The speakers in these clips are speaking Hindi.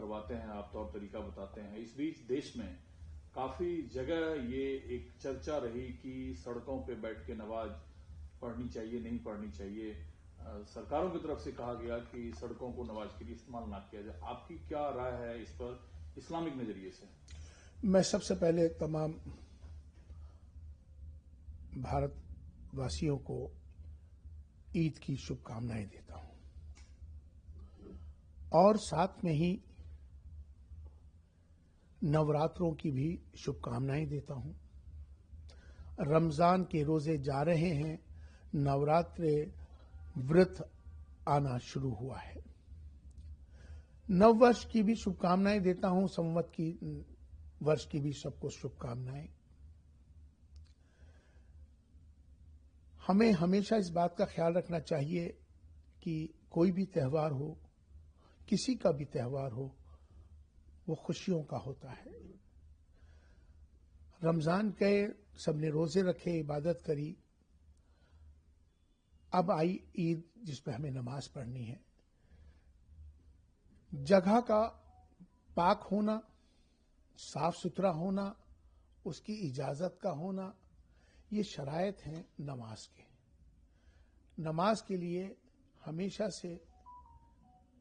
करवाते हैं, आप तौर तरीका बताते हैं। इस बीच देश में काफी जगह ये एक चर्चा रही कि सड़कों पे बैठ के नमाज पढ़नी चाहिए, नहीं पढ़नी चाहिए। सरकारों की तरफ से कहा गया कि सड़कों को नमाज के लिए इस्तेमाल ना किया जाए। आपकी क्या राय है इस पर इस्लामिक नजरिए से? मैं सबसे पहले तमाम भारतवासियों को ईद की शुभकामनाएं देता हूं और साथ में ही नवरात्रों की भी शुभकामनाएं देता हूं। रमजान के रोजे जा रहे हैं, नवरात्रे व्रत आना शुरू हुआ है। नववर्ष की भी शुभकामनाएं देता हूं, संवत की वर्ष की भी सबको शुभकामनाएं। हमें हमेशा इस बात का ख्याल रखना चाहिए कि कोई भी त्यौहार हो, किसी का भी त्यौहार हो, वो खुशियों का होता है। रमजान के सबने रोजे रखे, इबादत करी, अब आई ईद जिस पे हमें नमाज पढ़नी है। जगह का पाक होना, साफ सुथरा होना, उसकी इजाजत का होना, ये शरायत हैं नमाज के। नमाज के लिए हमेशा से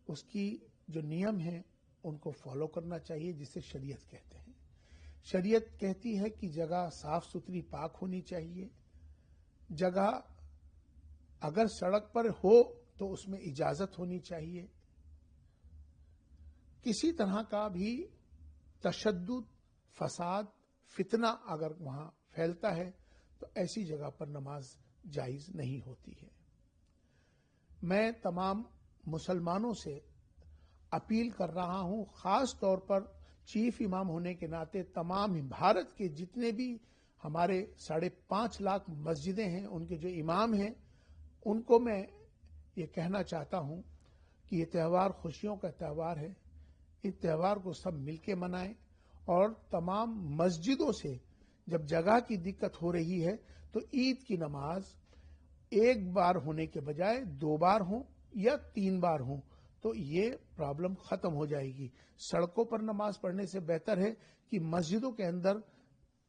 उसकी जो नियम हैं उनको फॉलो करना चाहिए, जिसे शरीयत कहते हैं। शरीयत कहती है कि जगह साफ सुथरी पाक होनी चाहिए। जगह अगर सड़क पर हो तो उसमें इजाजत होनी चाहिए। किसी तरह का भी तशद्दुद, फसाद, फितना अगर वहां फैलता है तो ऐसी जगह पर नमाज जायज नहीं होती है। मैं तमाम मुसलमानों से अपील कर रहा हूं, खास तौर पर चीफ इमाम होने के नाते तमाम भारत के जितने भी हमारे 5.5 लाख मस्जिदें हैं, उनके जो इमाम हैं, उनको मैं ये कहना चाहता हूं कि ये त्यौहार खुशियों का त्यौहार है। इस त्यौहार को सब मिलके मनाएं और तमाम मस्जिदों से जब जगह की दिक्कत हो रही है तो ईद की नमाज एक बार होने के बजाय 2 बार हो या 3 बार हो तो ये प्रॉब्लम खत्म हो जाएगी। सड़कों पर नमाज पढ़ने से बेहतर है कि मस्जिदों के अंदर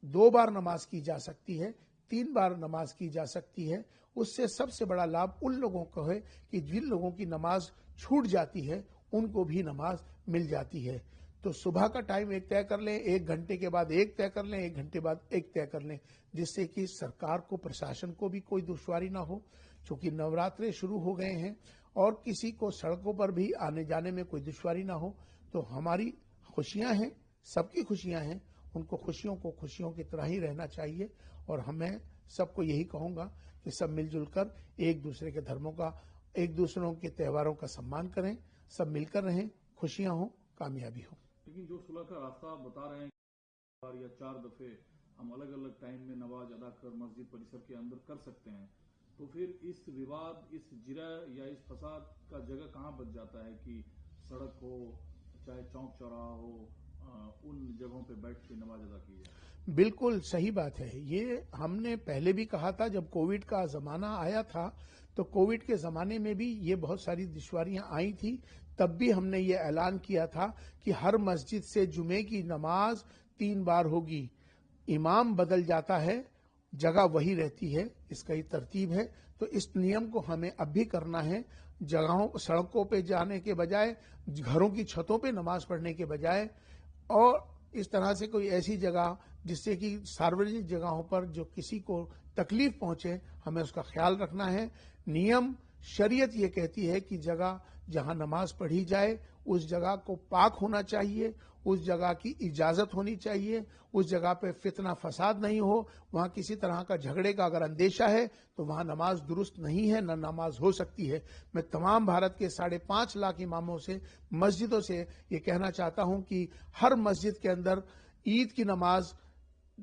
2 बार नमाज की जा सकती है, 3 बार नमाज की जा सकती है। उससे सबसे बड़ा लाभ उन लोगों को है कि जिन लोगों की नमाज छूट जाती है उनको भी नमाज मिल जाती है। तो सुबह का टाइम एक तय कर लें, 1 घंटे के बाद एक तय कर लें, 1 घंटे बाद एक तय कर लें, जिससे कि सरकार को, प्रशासन को भी कोई दुश्वारी ना हो। क्योंकि नवरात्रे शुरू हो गए हैं और किसी को सड़कों पर भी आने जाने में कोई दुश्वारी ना हो। तो हमारी खुशियां हैं, सबकी खुशियां हैं, उनको खुशियों को खुशियों की तरह ही रहना चाहिए। और हमें सबको यही कहूंगा कि सब मिलजुल कर एक दूसरे के धर्मों का, एक दूसरों के त्योहारों का सम्मान करें, सब मिलकर रहें, खुशियां हो, कामयाबी हो। लेकिन जो सुलह का रास्ता आप बता रहे हैं, 4 या 4 दफे हम अलग अलग टाइम में नमाज अदा कर मस्जिद परिसर के अंदर कर सकते हैं, तो फिर इस विवाद, इस जिरा या इस फसाद का जगह कहाँ बच जाता है कि सड़क हो, चाहे चौक चौराहा हो, उन जगहों पे बैठ के नमाज अदा की जाए? बिल्कुल सही बात है। ये हमने पहले भी कहा था, जब कोविड का जमाना आया था तो कोविड के जमाने में भी ये बहुत सारी दुश्वारियां आई थी। तब भी हमने ये ऐलान किया था कि हर मस्जिद से जुमे की नमाज 3 बार होगी। इमाम बदल जाता है, जगह वही रहती है, इसका ही तरतीब है। तो इस नियम को हमें अब भी करना है। जगहों, सड़कों पे जाने के बजाय, घरों की छतों पे नमाज पढ़ने के बजाय, और इस तरह से कोई ऐसी जगह जिससे कि सार्वजनिक जगहों पर जो किसी को तकलीफ पहुंचे, हमें उसका ख्याल रखना है। नियम, शरीयत ये कहती है कि जगह जहां नमाज पढ़ी जाए उस जगह को पाक होना चाहिए, उस जगह की इजाजत होनी चाहिए, उस जगह पे फितना फसाद नहीं हो, वहां किसी तरह का झगड़े का अगर अंदेशा है तो वहां नमाज दुरुस्त नहीं है, न नमाज हो सकती है। मैं तमाम भारत के 5.5 लाख इमामों से, मस्जिदों से ये कहना चाहता हूं कि हर मस्जिद के अंदर ईद की नमाज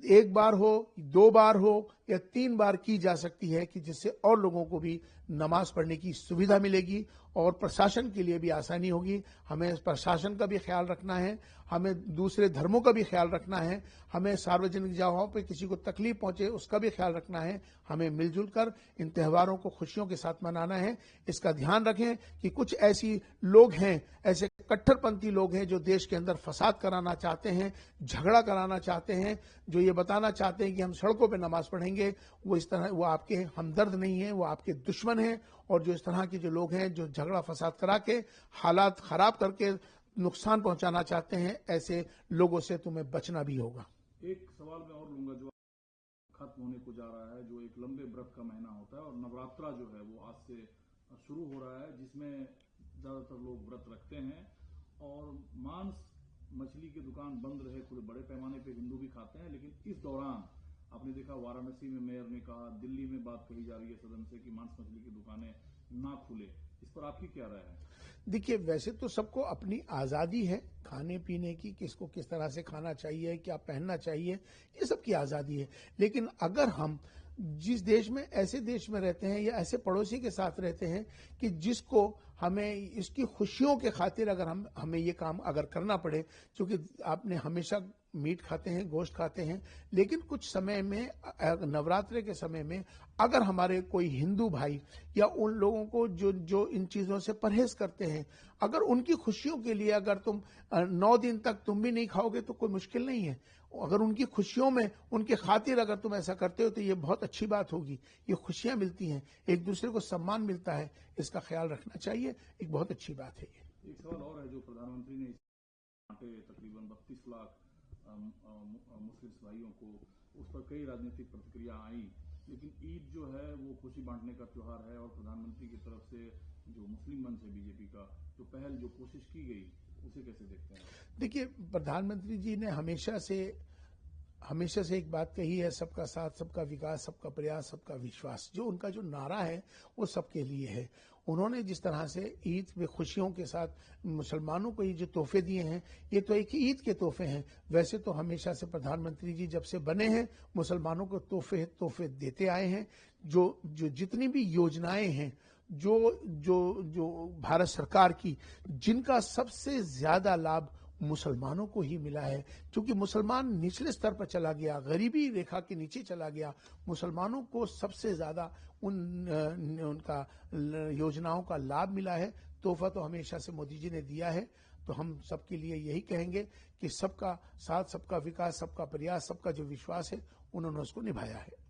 1 बार हो, 2 बार हो या 3 बार की जा सकती है, कि जिससे और लोगों को भी नमाज पढ़ने की सुविधा मिलेगी और प्रशासन के लिए भी आसानी होगी। हमें प्रशासन का भी ख्याल रखना है, हमें दूसरे धर्मों का भी ख्याल रखना है, हमें सार्वजनिक जगहों पे किसी को तकलीफ पहुंचे उसका भी ख्याल रखना है। हमें मिलजुल कर इन त्योहारों को खुशियों के साथ मनाना है। इसका ध्यान रखें कि कुछ ऐसी लोग हैं, ऐसे कट्टरपंथी लोग हैं जो देश के अंदर फसाद कराना चाहते हैं, झगड़ा कराना चाहते हैं, जो ये बताना चाहते हैं कि हम सड़कों पे नमाज पढ़ेंगे, वो इस तरह वो आपके हमदर्द नहीं है, वो आपके दुश्मन हैं। और जो इस तरह के जो लोग हैं जो झगड़ा फसाद करा के हालात खराब करके नुकसान पहुंचाना चाहते हैं, ऐसे लोगों से तुम्हें बचना भी होगा। एक सवाल मैं और लूंगा जो खत्म होने को जा रहा है, जो एक लंबे व्रत का महीना होता है और नवरात्रा जो है वो आज से शुरू हो रहा है, जिसमें ज्यादातर लोग व्रत रखते हैं और मांस मछली की दुकान बंद रहे, थोड़े बड़े पैमाने पे हिंदू भी खाते हैं। लेकिन इस दौरान आपने देखा वाराणसी में मेयर ने कहा, दिल्ली में बात कही जा रही है सदन से कि मांस मछली की दुकानें ना खुले। इस पर आपकी क्या राय है? देखिए, वैसे तो सबको अपनी आज़ादी है खाने पीने की, किसको किस तरह से खाना चाहिए, क्या पहनना चाहिए, ये सबकी आज़ादी है। लेकिन अगर हम जिस देश में ऐसे देश में रहते हैं या ऐसे पड़ोसी के साथ रहते हैं कि जिसको हमें इसकी खुशियों के खातिर अगर हमें ये काम अगर करना पड़े, क्योंकि आपने हमेशा मीट खाते हैं, गोश्त खाते हैं, लेकिन कुछ समय में नवरात्रे के समय में अगर हमारे कोई हिंदू भाई या उन लोगों को जो इन चीजों से परहेज करते हैं, अगर उनकी खुशियों के लिए अगर तुम 9 दिन तक तुम भी नहीं खाओगे तो कोई मुश्किल नहीं है। अगर उनकी खुशियों में उनके खातिर अगर तुम ऐसा करते हो तो ये बहुत अच्छी बात होगी। ये खुशियां मिलती हैं, एक दूसरे को सम्मान मिलता है, इसका ख्याल रखना चाहिए, एक बहुत अच्छी बात है ये। एक सवाल और है जो प्रधानमंत्री ने बांटे तकरीबन 32 लाख मुस्लिम भाइयों को, उस पर कई राजनीतिक प्रतिक्रिया आई, लेकिन ईद जो है वो खुशी बांटने का त्योहार है और प्रधानमंत्री की तरफ से जो मुस्लिम मंच है बीजेपी का, जो पहल जो कोशिश की गई, उसे कैसे देखते हैं? देखिए, प्रधानमंत्री जी ने हमेशा से एक बात कही है, सबका साथ, सबका विकास, सबका प्रयास, सबका विश्वास। जो उनका जो नारा है वो सबके लिए है। उन्होंने जिस तरह से ईद में खुशियों के साथ मुसलमानों को ये जो तोहफे दिए हैं, ये तो एक ईद के तोहफे हैं। वैसे तो हमेशा से प्रधानमंत्री जी जब से बने हैं मुसलमानों को तोहफे देते आए हैं। जो जितनी भी योजनाएं हैं जो भारत सरकार की, जिनका सबसे ज्यादा लाभ मुसलमानों को ही मिला है, क्योंकि मुसलमान निचले स्तर पर चला गया, गरीबी रेखा के नीचे चला गया। मुसलमानों को सबसे ज्यादा उनका योजनाओं का लाभ मिला है। तोहफा तो हमेशा से मोदी जी ने दिया है। तो हम सबके लिए यही कहेंगे कि सबका साथ, सबका विकास, सबका प्रयास, सबका जो विश्वास है, उन्होंने उसको निभाया है।